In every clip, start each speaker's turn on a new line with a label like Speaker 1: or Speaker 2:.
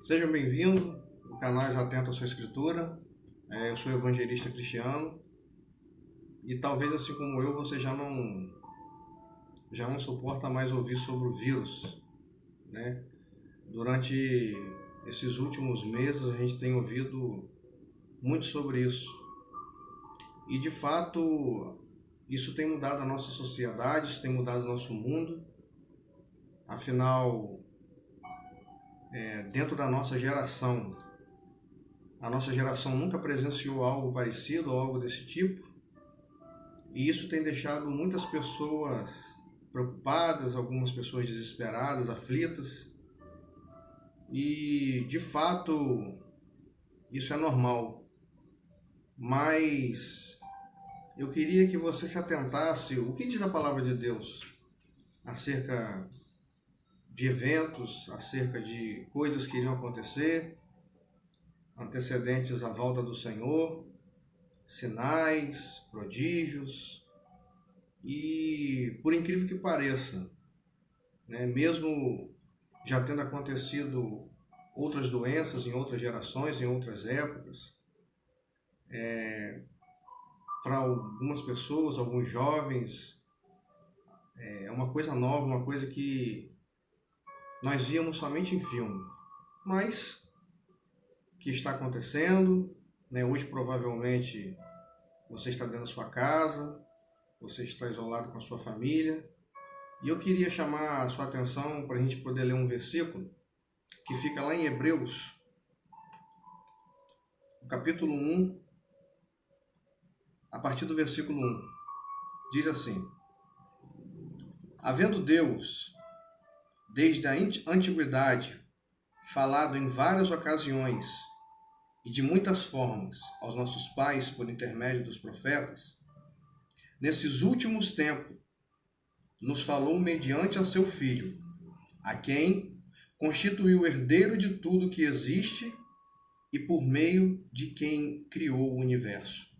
Speaker 1: Sejam bem-vindos ao canal Atento à Sua Escritura. Eu sou o evangelista Cristiano e talvez assim como eu, você já não suporta mais ouvir sobre o vírus, né? Durante esses últimos meses a gente tem ouvido muito sobre isso e de fato isso tem mudado a nossa sociedade, isso tem mudado o nosso mundo. Afinal, dentro da nossa geração, a nossa geração nunca presenciou algo parecido ou algo desse tipo, e isso tem deixado muitas pessoas preocupadas, algumas pessoas desesperadas, aflitas, e de fato isso é normal, mas eu queria que você se atentasse o que diz a palavra de Deus acerca de eventos, acerca de coisas que iriam acontecer, antecedentes à volta do Senhor, sinais, prodígios, e por incrível que pareça, né, mesmo já tendo acontecido outras doenças em outras gerações, em outras épocas, para algumas pessoas, alguns jovens, é uma coisa nova, uma coisa que nós víamos somente em filme, mas que está acontecendo, né? Hoje provavelmente você está dentro da sua casa, você está isolado com a sua família, e eu queria chamar a sua atenção para a gente poder ler um versículo que fica lá em Hebreus, no capítulo 1, a partir do versículo 1, diz assim: havendo Deus, desde a antiguidade, falado em várias ocasiões e de muitas formas aos nossos pais por intermédio dos profetas, nesses últimos tempos nos falou mediante a seu Filho, a quem constituiu herdeiro de tudo que existe e por meio de quem criou o universo.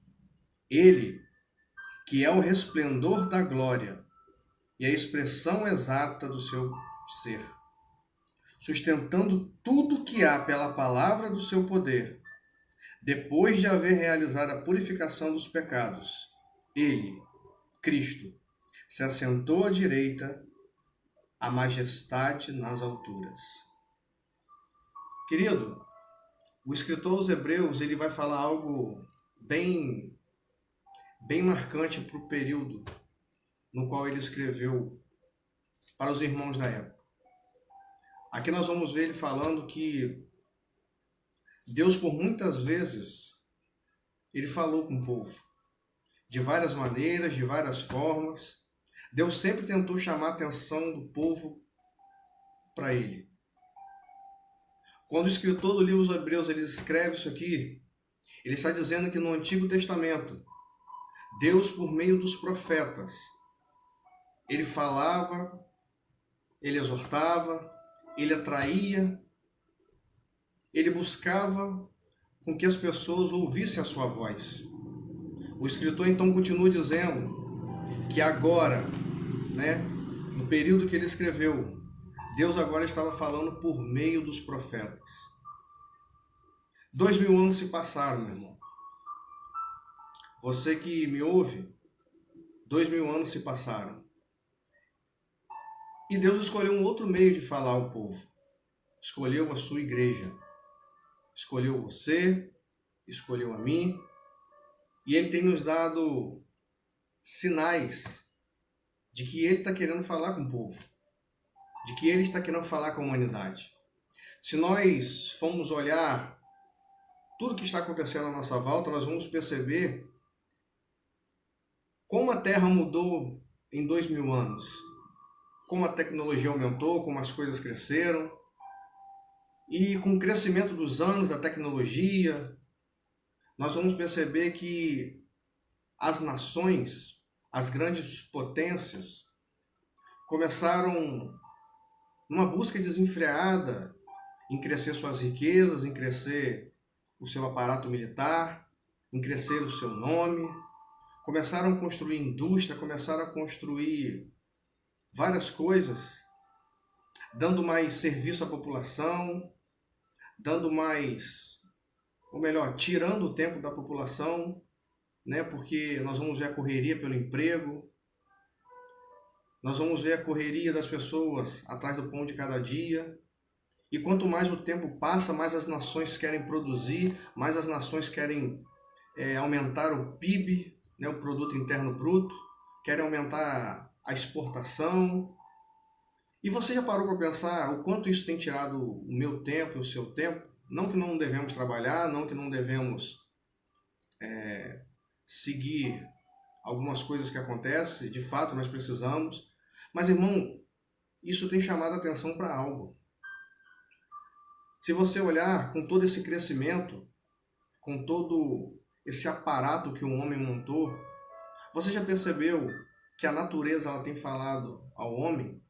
Speaker 1: Ele, que é o resplendor da glória e a expressão exata do seu ser, sustentando tudo que há pela palavra do seu poder, depois de haver realizado a purificação dos pecados, ele, Cristo, se assentou à direita, a majestade nas alturas. Querido, o escritor aos Hebreus ele vai falar algo bem marcante para o período no qual ele escreveu para os irmãos da época. Aqui nós vamos ver ele falando que Deus, por muitas vezes, ele falou com o povo, de várias maneiras, de várias formas. Deus sempre tentou chamar a atenção do povo para ele. Quando o escritor do livro dos Hebreus ele escreve isso aqui, ele está dizendo que no Antigo Testamento, Deus, por meio dos profetas, ele falava, ele exortava, ele atraía, ele buscava com que as pessoas ouvissem a sua voz. O escritor então continua dizendo que agora, no período que ele escreveu, Deus agora estava falando por meio dos profetas. 2000 anos se passaram, meu irmão. Você que me ouve, 2000 anos se passaram. E Deus escolheu um outro meio de falar ao povo. Escolheu a sua igreja. Escolheu você, escolheu a mim. E Ele tem nos dado sinais de que Ele está querendo falar com o povo. De que Ele está querendo falar com a humanidade. Se nós formos olhar tudo que está acontecendo à nossa volta, nós vamos perceber como a Terra mudou em 2000 anos. Como a tecnologia aumentou, como as coisas cresceram. E com o crescimento dos anos da tecnologia, nós vamos perceber que as nações, as grandes potências, começaram numa busca desenfreada em crescer suas riquezas, em crescer o seu aparato militar, em crescer o seu nome. Começaram a construir indústria, começaram a construir várias coisas, dando mais serviço à população, dando mais, ou melhor, tirando o tempo da população, né? Porque nós vamos ver a correria pelo emprego, nós vamos ver a correria das pessoas atrás do pão de cada dia. E quanto mais o tempo passa, mais as nações querem produzir, mais as nações querem aumentar o PIB, né, o Produto Interno Bruto, querem aumentar a exportação. E você já parou para pensar o quanto isso tem tirado o meu tempo e o seu tempo? Não que não devemos trabalhar, não que não devemos seguir algumas coisas que acontecem, de fato nós precisamos. Mas, irmão, isso tem chamado a atenção para algo. Se você olhar com todo esse crescimento, com todo esse aparato que o homem montou, você já percebeu que a natureza ela tem falado ao homem?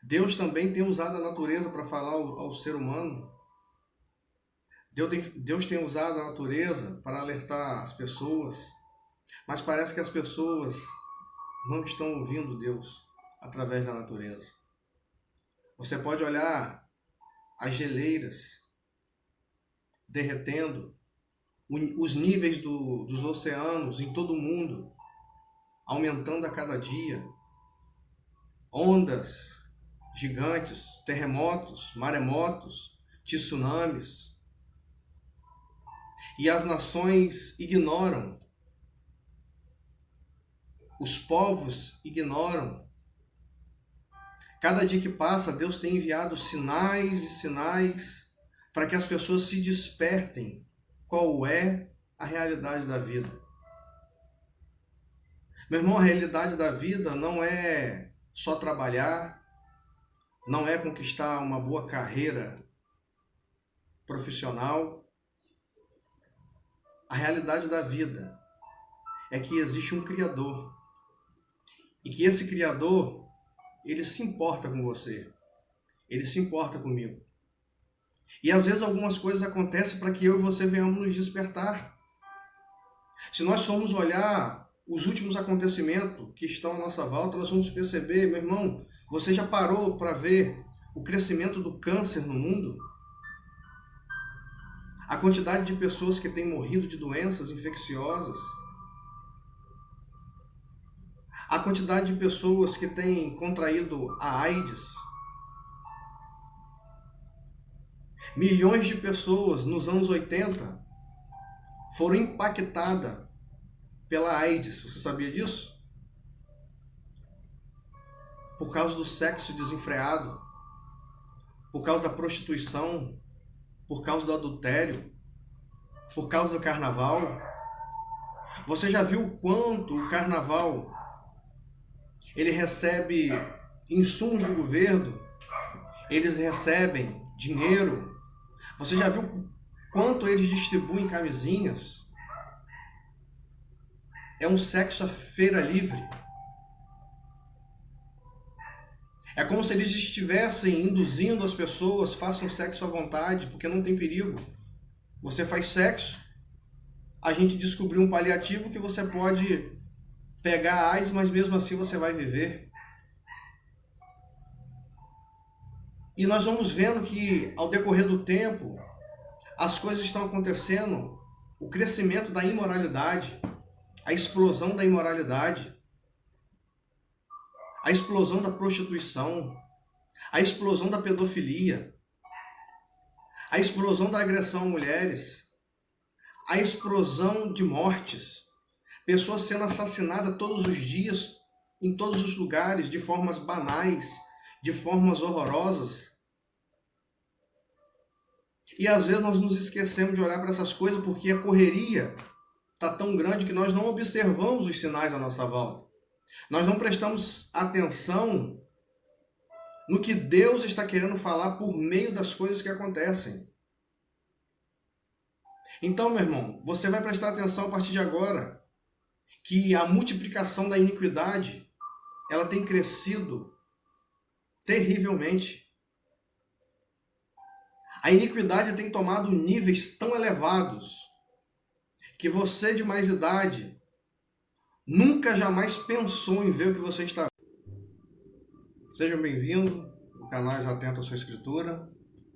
Speaker 1: Deus também tem usado a natureza para falar ao ser humano. Deus tem usado a natureza para alertar as pessoas, mas parece que as pessoas não estão ouvindo Deus através da natureza. Você pode olhar as geleiras derretendo, os níveis dos oceanos em todo o mundo aumentando a cada dia, ondas gigantes, terremotos, maremotos, tsunamis. E as nações ignoram, os povos ignoram. Cada dia que passa, Deus tem enviado sinais e sinais para que as pessoas se despertem qual é a realidade da vida. Meu irmão, a realidade da vida não é só trabalhar, não é conquistar uma boa carreira profissional. A realidade da vida é que existe um Criador e que esse Criador, ele se importa com você, ele se importa comigo. E às vezes algumas coisas acontecem para que eu e você venhamos nos despertar. Se nós formos olhar os últimos acontecimentos que estão à nossa volta, nós vamos perceber, meu irmão, você já parou para ver o crescimento do câncer no mundo? A quantidade de pessoas que têm morrido de doenças infecciosas? A quantidade de pessoas que têm contraído a AIDS? Milhões de pessoas nos anos 80 foram impactadas pela AIDS. Você sabia disso? Por causa do sexo desenfreado, por causa da prostituição, por causa do adultério, por causa do carnaval. Você já viu o quanto o carnaval ele recebe insumos do governo, eles recebem dinheiro? Você já viu quanto eles distribuem camisinhas? É um sexo à feira livre. É como se eles estivessem induzindo as pessoas, façam sexo à vontade, porque não tem perigo. Você faz sexo, a gente descobriu um paliativo que você pode pegar a AIDS, mas mesmo assim você vai viver. E nós vamos vendo que, ao decorrer do tempo, as coisas estão acontecendo, o crescimento da imoralidade, a explosão da imoralidade, a explosão da prostituição, a explosão da pedofilia, a explosão da agressão a mulheres, a explosão de mortes, pessoas sendo assassinadas todos os dias, em todos os lugares, de formas banais, de formas horrorosas. E às vezes nós nos esquecemos de olhar para essas coisas porque a correria está tão grande que nós não observamos os sinais à nossa volta. Nós não prestamos atenção no que Deus está querendo falar por meio das coisas que acontecem. Então, meu irmão, você vai prestar atenção a partir de agora que a multiplicação da iniquidade, ela tem crescido terrivelmente. A iniquidade tem tomado níveis tão elevados que você de mais idade nunca jamais pensou em ver o que você está vendo. Sejam bem-vindos, o canal Atento à Sua Escritura.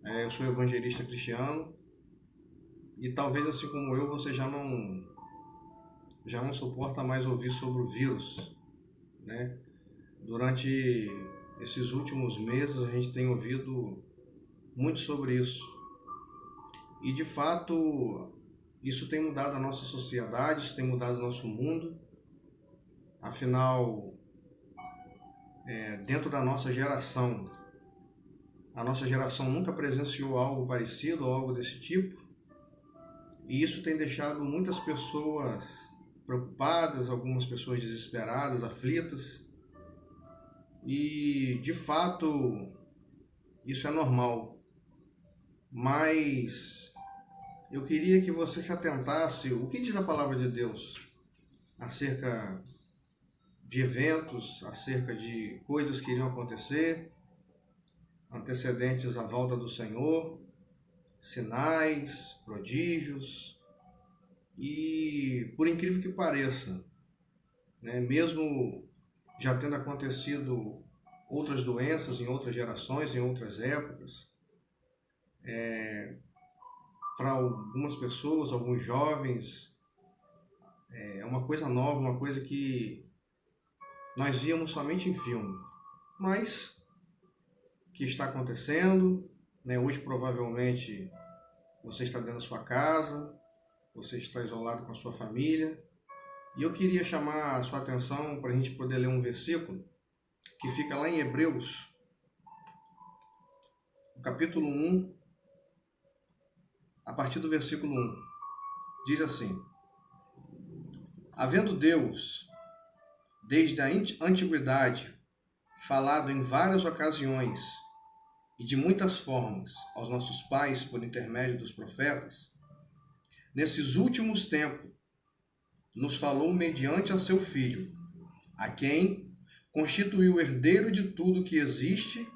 Speaker 1: Eu sou evangelista cristiano e talvez assim como eu, você já não suporta mais ouvir sobre o vírus, né? Durante esses últimos meses a gente tem ouvido muito sobre isso. E de fato, isso tem mudado a nossa sociedade, isso tem mudado o nosso mundo. Afinal, dentro da nossa geração, a nossa geração nunca presenciou algo parecido ou algo desse tipo. E isso tem deixado muitas pessoas preocupadas, algumas pessoas desesperadas, aflitas. E de fato, isso é normal. Mas eu queria que você se atentasse o que diz a palavra de Deus acerca de eventos, acerca de coisas que iriam acontecer, antecedentes à volta do Senhor, sinais, prodígios. E por incrível que pareça, né, mesmo já tendo acontecido outras doenças em outras gerações, em outras épocas, para algumas pessoas, alguns jovens, é uma coisa nova, uma coisa que nós víamos somente em filme, mas que está acontecendo, né? Hoje provavelmente você está dentro da sua casa, você está isolado com a sua família, e eu queria chamar a sua atenção para a gente poder ler um versículo que fica lá em Hebreus, no capítulo 1, a partir do versículo 1. Diz assim: havendo Deus, desde a antiguidade, falado em várias ocasiões e de muitas formas aos nossos pais por intermédio dos profetas, nesses últimos tempos nos falou mediante a seu Filho, a quem constituiu o herdeiro de tudo que existe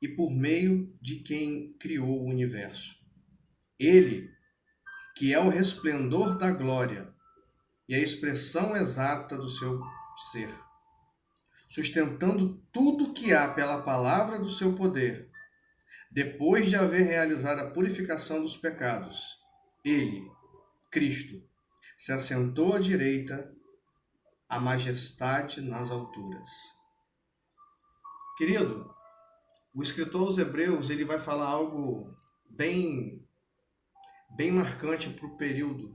Speaker 1: e por meio de quem criou o universo. Ele, que é o resplendor da glória e a expressão exata do seu ser, sustentando tudo que há pela palavra do seu poder, depois de haver realizado a purificação dos pecados, ele, Cristo, se assentou à direita, a majestade nas alturas. Querido, o escritor aos Hebreus ele vai falar algo bem marcante para o período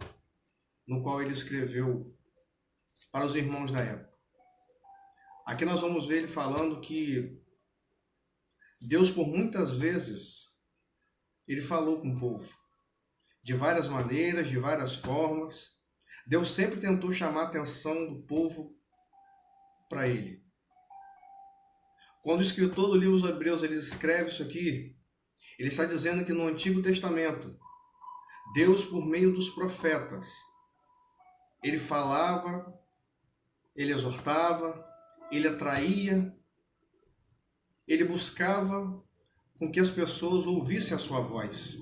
Speaker 1: no qual ele escreveu para os irmãos da época. Aqui nós vamos ver ele falando que Deus, por muitas vezes, ele falou com o povo, de várias maneiras, de várias formas. Deus sempre tentou chamar a atenção do povo para ele. Quando o escritor do livro dos Hebreus ele escreve isso aqui, ele está dizendo que no Antigo Testamento, Deus, por meio dos profetas, ele falava, ele exortava, ele atraía, ele buscava com que as pessoas ouvissem a sua voz.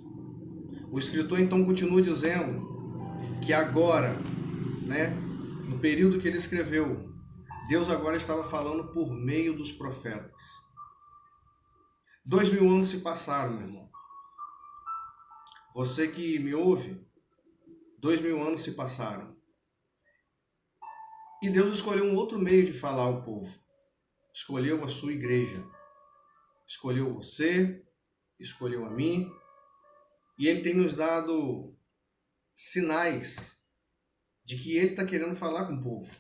Speaker 1: O escritor então continua dizendo que agora, né, no período que ele escreveu, Deus agora estava falando por meio dos profetas. 2000 anos se passaram, meu irmão. Você que me ouve, 2000 anos se passaram. E Deus escolheu um outro meio de falar ao povo. Escolheu a sua igreja. Escolheu você, escolheu a mim. E Ele tem nos dado sinais de que Ele está querendo falar com o povo.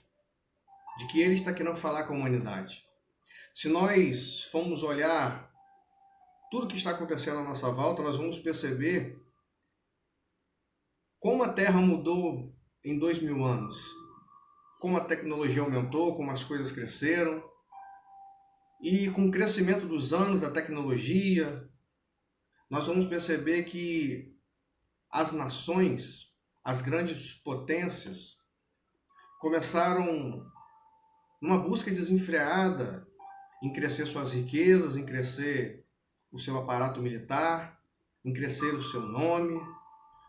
Speaker 1: De que Ele está querendo falar com a humanidade. Se nós formos olhar tudo que está acontecendo à nossa volta, nós vamos perceber como a Terra mudou em 2000 anos. Como a tecnologia aumentou, como as coisas cresceram. E com o crescimento dos anos da tecnologia, nós vamos perceber que as nações, as grandes potências, começaram numa busca desenfreada em crescer suas riquezas, em crescer o seu aparato militar, em crescer o seu nome.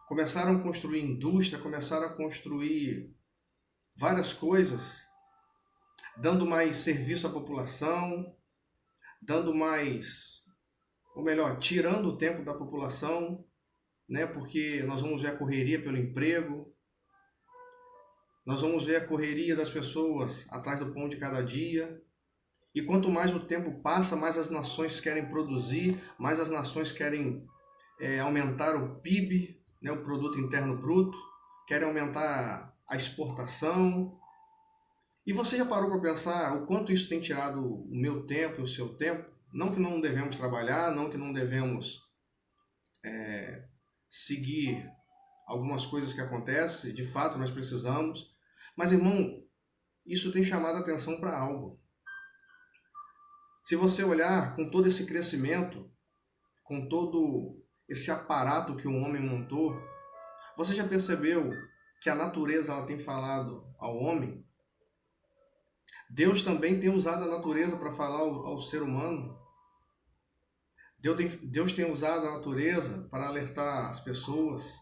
Speaker 1: Começaram a construir indústria, começaram a construir várias coisas, dando mais serviço à população, dando mais ou melhor, tirando o tempo da população, né? Porque nós vamos ver a correria pelo emprego, nós vamos ver a correria das pessoas atrás do pão de cada dia. E quanto mais o tempo passa, mais as nações querem produzir, mais as nações querem aumentar o PIB, né, o Produto Interno Bruto, querem aumentar a exportação. E você já parou para pensar o quanto isso tem tirado o meu tempo e o seu tempo? Não que não devemos trabalhar, não que não devemos seguir algumas coisas que acontecem, de fato nós precisamos. Mas, irmão, isso tem chamado a atenção para algo. Se você olhar com todo esse crescimento, com todo esse aparato que o homem montou, você já percebeu que a natureza ela tem falado ao homem? Deus também tem usado a natureza para falar ao ser humano. Deus tem usado a natureza para alertar as pessoas,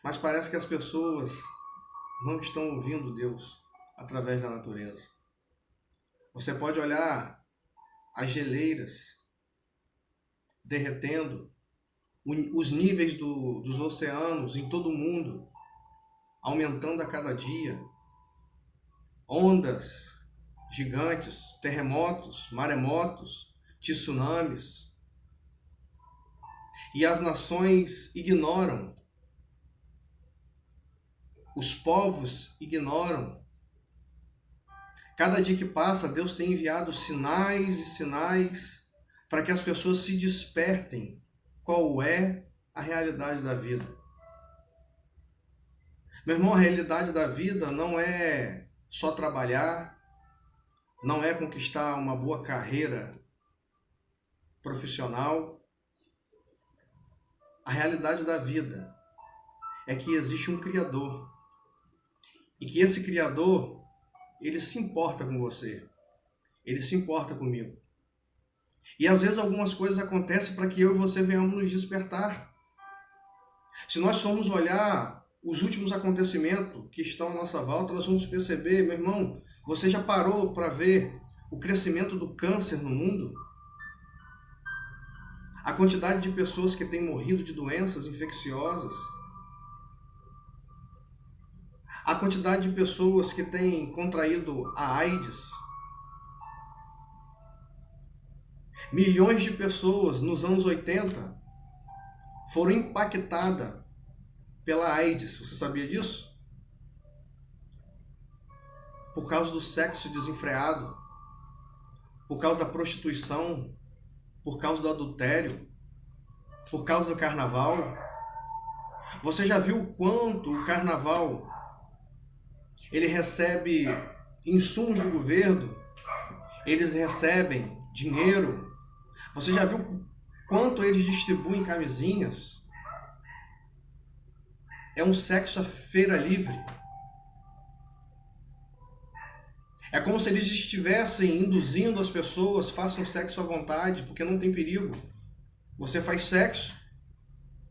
Speaker 1: mas parece que as pessoas não estão ouvindo Deus através da natureza. Você pode olhar as geleiras derretendo, os níveis dos oceanos em todo o mundo aumentando a cada dia, ondas gigantes, terremotos, maremotos, tsunamis. E as nações ignoram, os povos ignoram. Cada dia que passa, Deus tem enviado sinais e sinais para que as pessoas se despertem qual é a realidade da vida. Meu irmão, a realidade da vida não é só trabalhar, não é conquistar uma boa carreira profissional. A realidade da vida é que existe um Criador e que esse Criador, ele se importa com você, ele se importa comigo. E às vezes algumas coisas acontecem para que eu e você venhamos nos despertar. Se nós formos olhar os últimos acontecimentos que estão à nossa volta, nós vamos perceber, meu irmão, você já parou para ver o crescimento do câncer no mundo? A quantidade de pessoas que têm morrido de doenças infecciosas? A quantidade de pessoas que têm contraído a AIDS? Milhões de pessoas nos anos 80 foram impactadas pela AIDS. Você sabia disso? Por causa do sexo desenfreado, por causa da prostituição, por causa do adultério, por causa do carnaval. Você já viu o quanto o carnaval ele recebe insumos do governo, eles recebem dinheiro? Você já viu quanto eles distribuem camisinhas? É um sexo à feira livre. É como se eles estivessem induzindo as pessoas, façam sexo à vontade, porque não tem perigo. Você faz sexo,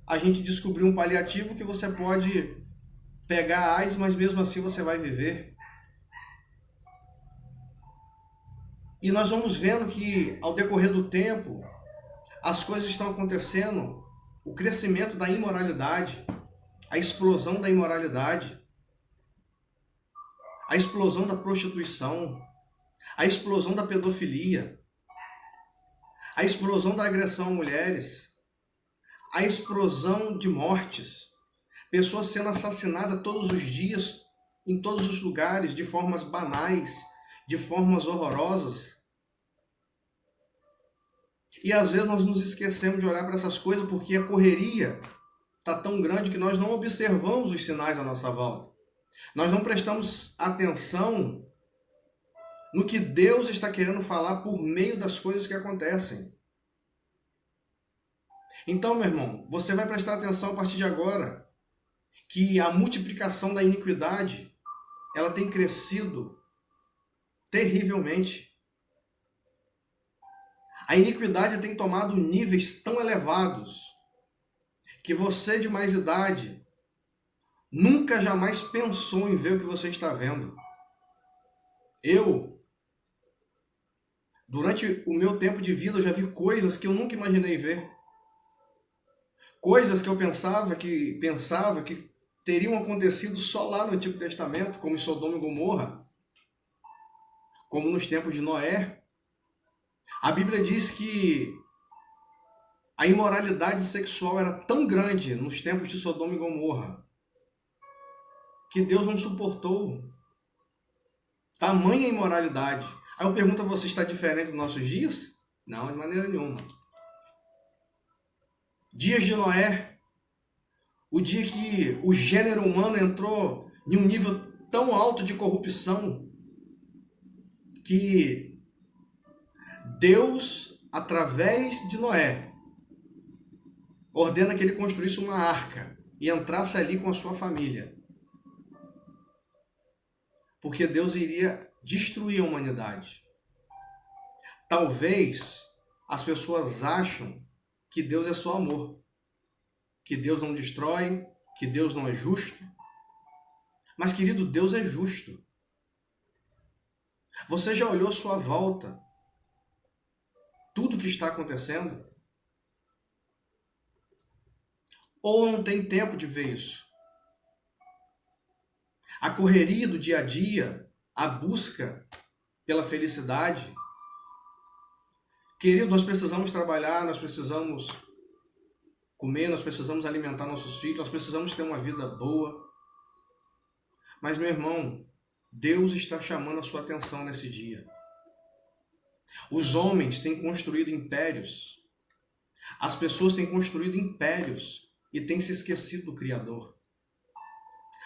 Speaker 1: a gente descobriu um paliativo que você pode pegar a AIDS, mas mesmo assim você vai viver. E nós vamos vendo que, ao decorrer do tempo, as coisas estão acontecendo, o crescimento da imoralidade, a explosão da imoralidade, a explosão da prostituição, a explosão da pedofilia, a explosão da agressão a mulheres, a explosão de mortes, pessoas sendo assassinadas todos os dias, em todos os lugares, de formas banais, de formas horrorosas. E às vezes nós nos esquecemos de olhar para essas coisas porque a correria está tão grande que nós não observamos os sinais à nossa volta. Nós não prestamos atenção no que Deus está querendo falar por meio das coisas que acontecem. Então, meu irmão, você vai prestar atenção a partir de agora que a multiplicação da iniquidade, ela tem crescido terrivelmente. A iniquidade tem tomado níveis tão elevados que você de mais idade nunca jamais pensou em ver o que você está vendo. Eu, Durante o meu tempo de vida eu já vi coisas que eu nunca imaginei ver. Coisas que eu pensava que teriam acontecido só lá no Antigo Testamento, como em Sodoma e Gomorra, como nos tempos de Noé. A Bíblia diz que a imoralidade sexual era tão grande nos tempos de Sodoma e Gomorra que Deus não suportou tamanha imoralidade. Aí eu pergunto a você, está diferente dos nossos dias? Não, de maneira nenhuma. Dias de Noé, o dia que o gênero humano entrou em um nível tão alto de corrupção que Deus, através de Noé, ordena que ele construísse uma arca e entrasse ali com a sua família. Porque Deus iria destruir a humanidade. Talvez as pessoas acham que Deus é só amor, que Deus não destrói, que Deus não é justo. Mas, querido, Deus é justo. Você já olhou à sua volta tudo que está acontecendo? Ou não tem tempo de ver isso? A correria do dia a dia, a busca pela felicidade. Querido, nós precisamos trabalhar, nós precisamos comer, nós precisamos alimentar nossos filhos, nós precisamos ter uma vida boa. Mas, meu irmão, Deus está chamando a sua atenção nesse dia. Os homens têm construído impérios. As pessoas têm construído impérios e têm se esquecido do Criador.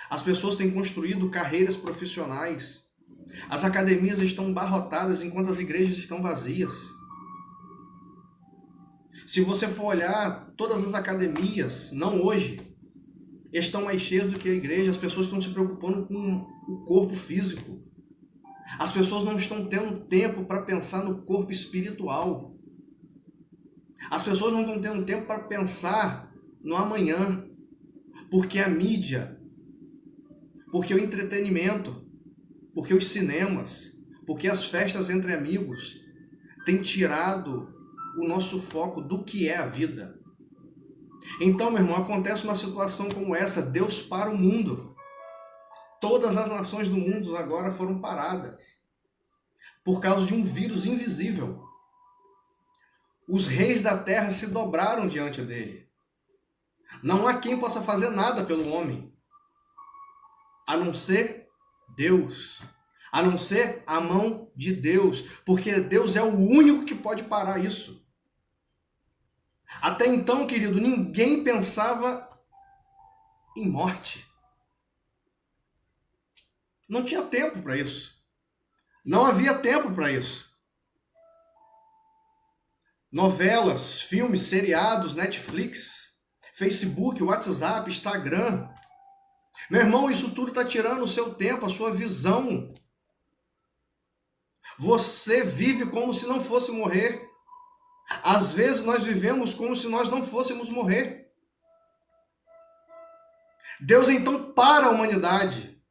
Speaker 1: As pessoas têm construído carreiras profissionais. As academias estão abarrotadas enquanto as igrejas estão vazias. Se você for olhar, todas as academias, não hoje, estão mais cheias do que a igreja. As pessoas estão se preocupando com o corpo físico. As pessoas não estão tendo tempo para pensar no corpo espiritual. As pessoas não estão tendo tempo para pensar no amanhã. Porque a mídia, porque o entretenimento, porque os cinemas, porque as festas entre amigos têm tirado o nosso foco do que é a vida. Então, meu irmão, acontece uma situação como essa, Deus para o mundo. Todas as nações do mundo agora foram paradas por causa de um vírus invisível. Os reis da terra se dobraram diante dele. Não há quem possa fazer nada pelo homem, a não ser Deus, a não ser a mão de Deus, porque Deus é o único que pode parar isso. Até então, querido, ninguém pensava em morte. Não tinha tempo para isso. Não havia tempo para isso. Novelas, filmes, seriados, Netflix, Facebook, WhatsApp, Instagram. Meu irmão, isso tudo está tirando o seu tempo, a sua visão. Você vive como se não fosse morrer. Às vezes nós vivemos como se nós não fôssemos morrer. Deus então para a humanidade.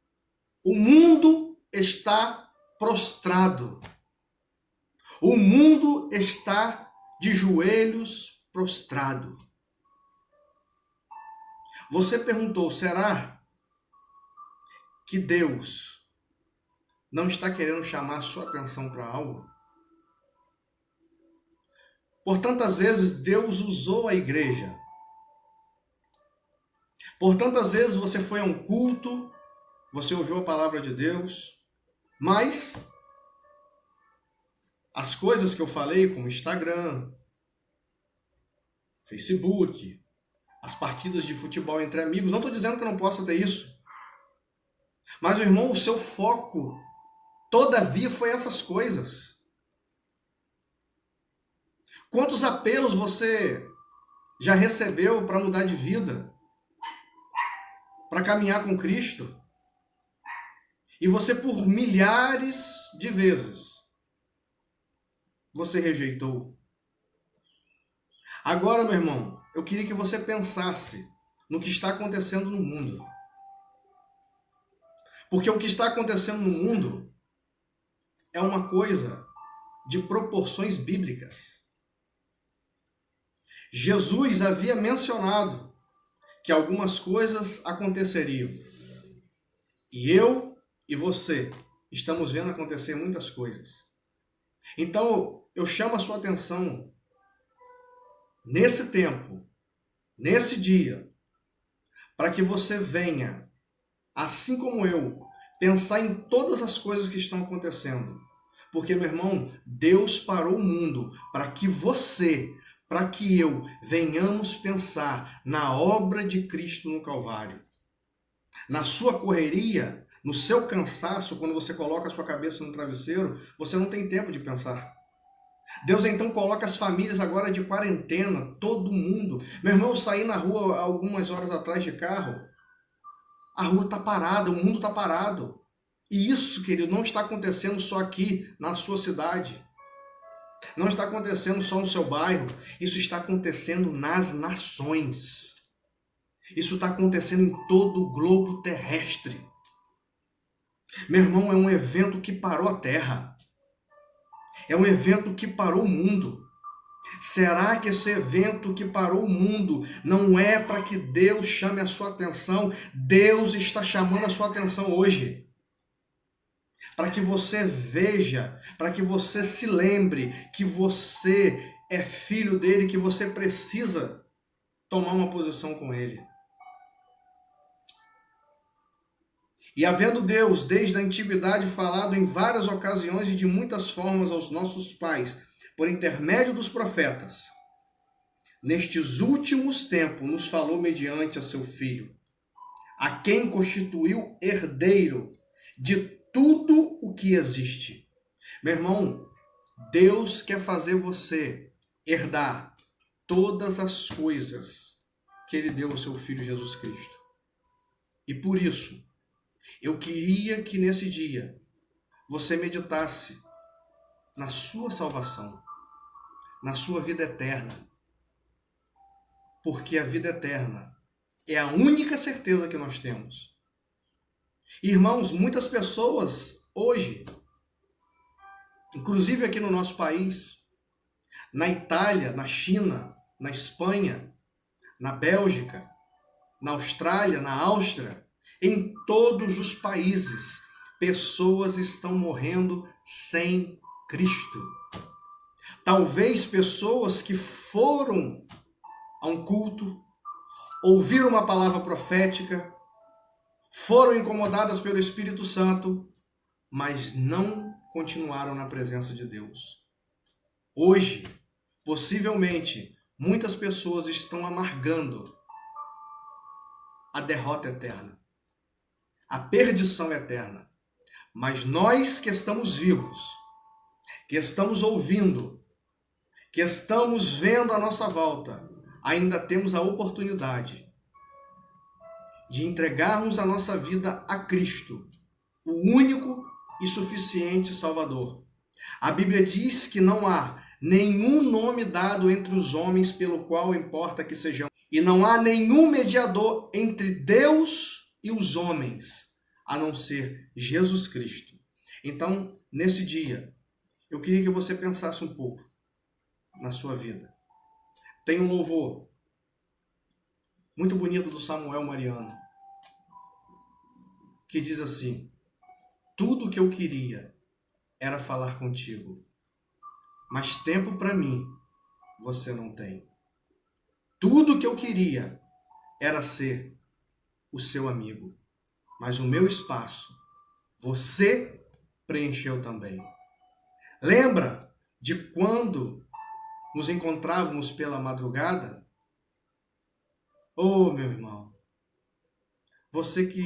Speaker 1: O mundo está prostrado. O mundo está de joelhos prostrado. Você perguntou, será que Deus não está querendo chamar a sua atenção para algo? Por tantas vezes Deus usou a igreja. Por tantas vezes você foi a um culto, você ouviu a palavra de Deus, mas as coisas que eu falei, como Instagram, Facebook, as partidas de futebol entre amigos, não estou dizendo que não possa ter isso. Mas, meu irmão, o seu foco, todavia, foi essas coisas. Quantos apelos você já recebeu para mudar de vida? Para caminhar com Cristo? E você, por milhares de vezes, você rejeitou. Agora, meu irmão, eu queria que você pensasse no que está acontecendo no mundo. Porque o que está acontecendo no mundo é uma coisa de proporções bíblicas. Jesus havia mencionado que algumas coisas aconteceriam. E eu e você estamos vendo acontecer muitas coisas. Então, eu chamo a sua atenção nesse tempo, nesse dia, para que você venha, assim como eu, pensar em todas as coisas que estão acontecendo. Porque, meu irmão, Deus parou o mundo para que você, para que eu venhamos pensar na obra de Cristo no Calvário. Na sua correria, no seu cansaço, quando você coloca a sua cabeça no travesseiro, você não tem tempo de pensar. Deus então coloca as famílias agora de quarentena, todo mundo. Meu irmão, eu saí na rua algumas horas atrás de carro, a rua está parada, o mundo está parado. E isso, querido, não está acontecendo só aqui na sua cidade. Não está acontecendo só no seu bairro. Isso está acontecendo nas nações. Isso está acontecendo em todo o globo terrestre. Meu irmão, é um evento que parou a Terra. É um evento que parou o mundo. Será que esse evento que parou o mundo não é para que Deus chame a sua atenção? Deus está chamando a sua atenção hoje. Para que você veja, para que você se lembre que você é filho dele, que você precisa tomar uma posição com ele. E havendo Deus, desde a antiguidade, falado em várias ocasiões e de muitas formas aos nossos pais, por intermédio dos profetas, nestes últimos tempos nos falou mediante a seu Filho, a quem constituiu herdeiro de tudo o que existe. Meu irmão, Deus quer fazer você herdar todas as coisas que Ele deu ao seu Filho Jesus Cristo. E por isso, eu queria que nesse dia você meditasse na sua salvação, na sua vida eterna. Porque a vida eterna é a única certeza que nós temos. Irmãos, muitas pessoas hoje, inclusive aqui no nosso país, na Itália, na China, na Espanha, na Bélgica, na Austrália, na Áustria, em todos os países, pessoas estão morrendo sem Cristo. Talvez pessoas que foram a um culto, ouviram uma palavra profética, foram incomodadas pelo Espírito Santo, mas não continuaram na presença de Deus. Hoje, possivelmente, muitas pessoas estão amargando a derrota eterna, a perdição eterna. Mas nós que estamos vivos, que estamos ouvindo, que estamos vendo à nossa volta, ainda temos a oportunidade de entregarmos a nossa vida a Cristo, o único e suficiente Salvador. A Bíblia diz que não há nenhum nome dado entre os homens pelo qual importa que sejamos, e não há nenhum mediador entre Deus e os homens, a não ser Jesus Cristo. Então, nesse dia, eu queria que você pensasse um pouco na sua vida. Tem um louvor muito bonito do Samuel Mariano, que diz assim: tudo que eu queria era falar contigo, mas tempo para mim você não tem. Tudo que eu queria era ser o seu amigo, mas o meu espaço você preencheu também. Lembra de quando nos encontrávamos pela madrugada? Oh, meu irmão, você que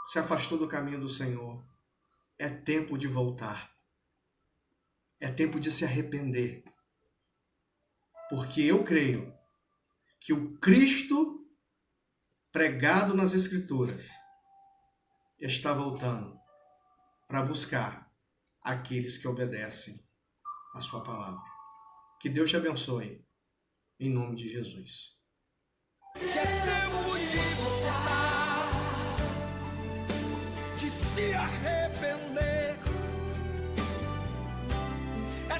Speaker 1: se afastou do caminho do Senhor, é tempo de voltar. É tempo de se arrepender. Porque eu creio que o Cristo pregado nas Escrituras está voltando para buscar aqueles que obedecem a sua palavra. Que Deus te abençoe, em nome de Jesus.
Speaker 2: É tempo de voltar, de se arrepender. É